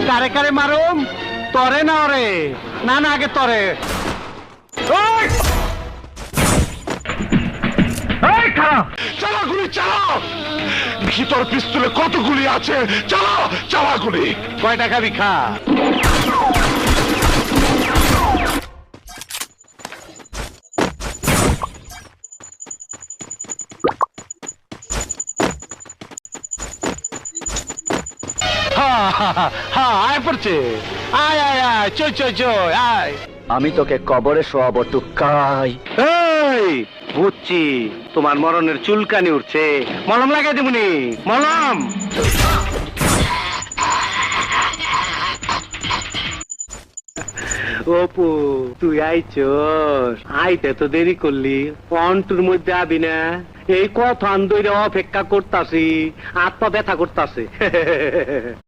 কারে কারে মারুম? তরে না ওরে? না না, আগে তরে। চালা গুলি চালাও। ভিতর পিস্তলে কত গুলি আছে? চালাও, চালা গুলি। কয় টাকা বিখা? আয় পড়ছে। আয় আয় আয়, চই চই চই আয়। আমি তোকে কবরে শোয়াবো টুকাই। এই বুঝছি, তোমার মরণের চুলকানি উঠছে। মলম লাগাই দেবনি, মলম। অপু, তুই আইছস? আইতে তো দেরি করলি, অন্টুর মধ্যে আবি না? এই কথা আন্দোলন অপেক্ষা করতাছি, হাত পা ব্যথা করতাছে।